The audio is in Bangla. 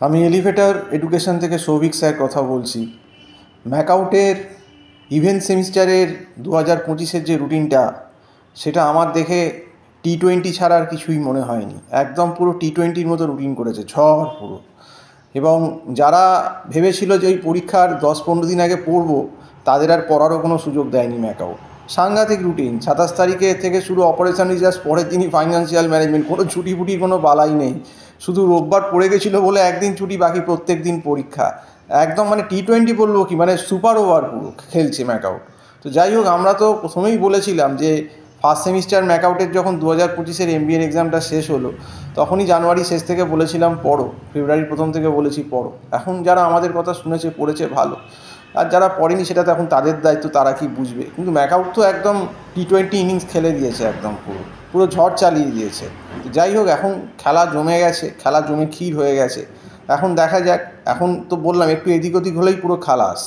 আমি এলিভেটর এডুকেশন থেকে সৌভিক স্যার কথা বলছি। ম্যাকআউটের ইভেন্ট সেমিস্টারের 2025-এর যে রুটিনটা, সেটা আমার দেখে T20 ছাড়া আর কিছুই মনে হয়নি। একদম পুরো T20-র মতো রুটিন করেছে, ঝড় পুরো। এবং যারা ভেবেছিল যে ওই পরীক্ষার 10-15 দিন আগে পড়বো, তাদের আর পড়ারও কোনো সুযোগ দেয়নি ম্যাকআউট। সাংঘাতিক রুটিন। 27 তারিখে থেকে শুরু অপারেশন রিজার্ভ, পরের দিনই ফাইন্যান্সিয়াল ম্যানেজমেন্ট, কোনো ছুটি ফুটির কোনো বালাই নেই। শুধু রোববার পড়ে গেছিলো বলে একদিন ছুটি, বাকি প্রত্যেক দিন পরীক্ষা। একদম মানে T20 বলবো কি, মানে সুপার ওভার পুরো খেলছে ম্যাকআউট। তো যাই হোক, আমরা তো প্রথমেই বলেছিলাম যে ফার্স্ট সেমিস্টার ম্যাকআউটের যখন 2025-এর MBA এক্সামটা শেষ হলো, তখনই জানুয়ারি শেষ থেকে বলেছিলাম পড়ো, ফেব্রুয়ারির প্রথম থেকে বলেছি পড়ো। এখন যারা আমাদের কথা শুনেছে, পড়েছে, ভালো। আর যারা পড়েনি, সেটা তো এখন তাদের দায়িত্ব, তারা কি বুঝবে। কিন্তু ম্যাকআউট তো একদম T20 ইনিংস খেলে দিয়েছে, একদম পুরো পুরো ঝড় চালিয়ে দিয়েছে। তো যাই হোক, এখন খেলা জমে গেছে, খেলা জমে ক্ষীর হয়ে গেছে। এখন দেখা যাক। এখন তো বললাম, একটু এদিক ওদিক হলেই পুরো খালাস।